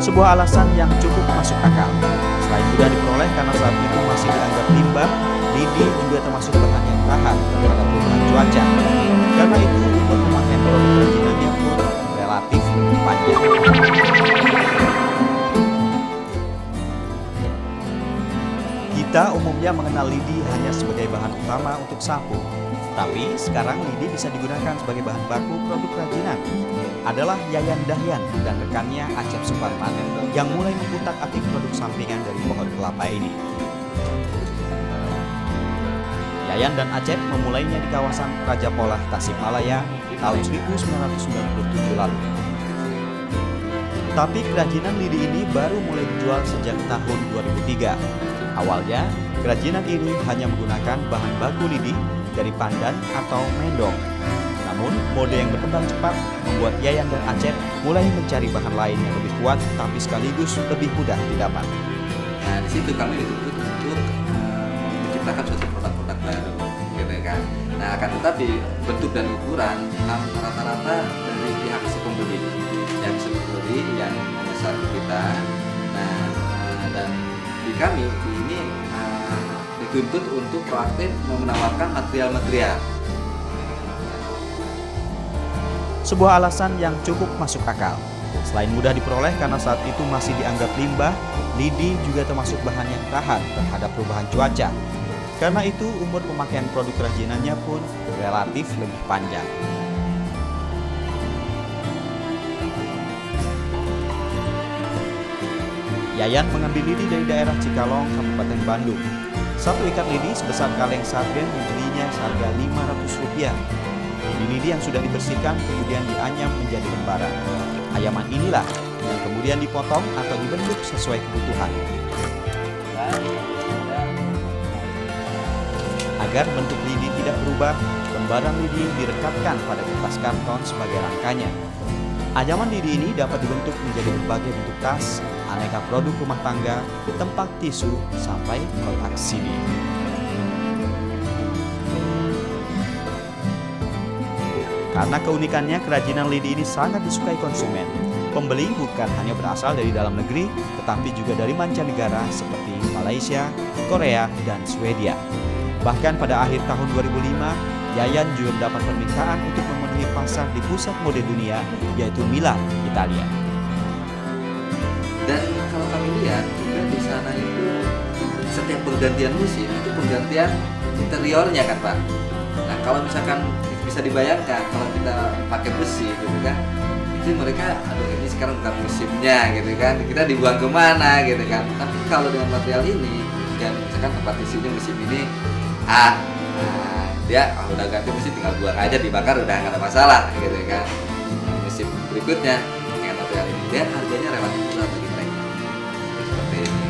Sebuah alasan yang cukup masuk akal. Selain mudah diperoleh karena saat itu masih dianggap limbah, lidi juga termasuk bahan yang tahan terhadap perubahan cuaca. Karena itu, umur pemakaian produk kerajinannya pun relatif lebih panjang. Kita umumnya mengenal lidi hanya sebagai bahan utama untuk sapu. Tapi sekarang lidi bisa digunakan sebagai bahan baku produk kerajinan. Adalah Yayan Dahyan dan rekannya Acep Suparman yang mulai mengutak-atik produk sampingan dari pohon kelapa ini. Yayan dan Acep memulainya di kawasan Raja Polah, Tasikmalaya tahun 1997 lalu. Tapi kerajinan lidi ini baru mulai dijual sejak tahun 2003. Awalnya, kerajinan ini hanya menggunakan bahan baku lidi dari pandan atau mendong. Namun, mode yang berkembang cepat membuat Yayan dan Acep mulai mencari bahan lain yang lebih kuat tapi sekaligus lebih mudah didapat. Nah, di situ kami dituntut untuk menciptakan suatu produk-produk baru, gitu kan. Nah, akan tetapi bentuk dan ukuran rata-rata dari pihak si pembeli yang memesan ke kita. Nah, dan di kami ini dituntut untuk proaktif menawarkan material-material. Sebuah alasan yang cukup masuk akal. Selain mudah diperoleh karena saat itu masih dianggap limbah, lidi juga termasuk bahan yang tahan terhadap perubahan cuaca. Karena itu, umur pemakaian produk kerajinannya pun relatif lebih panjang. Yayan mengambil lidi dari daerah Cikalong, Kabupaten Bandung. Satu ikat lidi sebesar kaleng sarden dibelinya seharga Rp500. Lidi yang sudah dibersihkan kemudian dianyam menjadi lembaran. Ayaman inilah yang kemudian dipotong atau dibentuk sesuai kebutuhan. Agar bentuk lidi tidak berubah, lembaran lidi direkatkan pada kertas karton sebagai rangkanya. Anyaman lidi ini dapat dibentuk menjadi berbagai bentuk tas, aneka produk rumah tangga, tempat tisu, sampai kotak CD. Karena keunikannya, kerajinan lidi ini sangat disukai konsumen. Pembeli bukan hanya berasal dari dalam negeri, tetapi juga dari mancanegara seperti Malaysia, Korea, dan Swedia. Bahkan pada akhir tahun 2005, Yayan juga mendapat permintaan untuk memenuhi pasar di pusat mode dunia, yaitu Milan, Italia. Dan kalau kami lihat juga di sana itu setiap pergantian musim itu pergantian interiornya kan Pak. Nah kalau misalkan bisa dibayangkan kalau kita pakai besi gitu kan, itu mereka aduh ini sekarang bukan musimnya gitu kan, kita dibuang kemana gitu kan. Tapi kalau dengan material ini, dan misalkan tempat isinya musim ini dia udah ganti musim tinggal buang aja, dibakar udah nggak ada masalah gitu kan. Musim berikutnya dengan material ini dan harganya relatif murah bagi mereka. Seperti ini.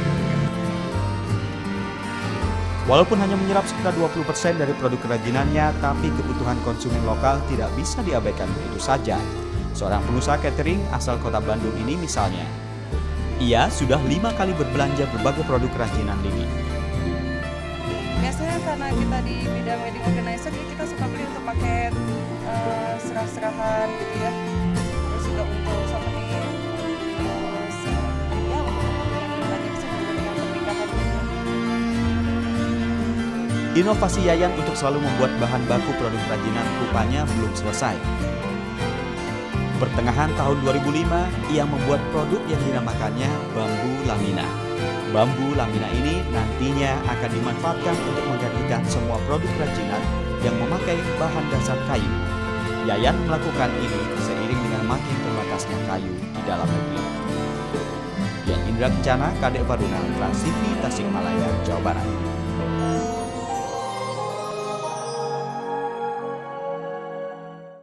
Walaupun hanya menyerap sekitar 20% dari produk kerajinannya, tapi kebutuhan konsumen lokal tidak bisa diabaikan begitu saja. Seorang pengusaha catering asal kota Bandung ini misalnya, ia sudah 5 kali berbelanja berbagai produk kerajinan lidi. Biasanya karena kita di bidang wedding organizer, kita suka beli untuk paket serah-serahan gitu ya. Terus juga untuk souvenir, terus ya untuk banyak sih dengan pernikahan gitu. Inovasi Yayan untuk selalu membuat bahan baku produk kerajinan rupanya belum selesai. Pertengahan tahun 2005, ia membuat produk yang dinamakannya bambu lamina. Bambu lamina ini nantinya akan dimanfaatkan untuk menggantikan semua produk kerajinan yang memakai bahan dasar kayu. Yayan melakukan ini seiring dengan makin terbatasnya kayu di dalam negeri. Dian Indra Kencana, Kadek Baruna, Trans TV, Tasikmalaya, Jawa Barat.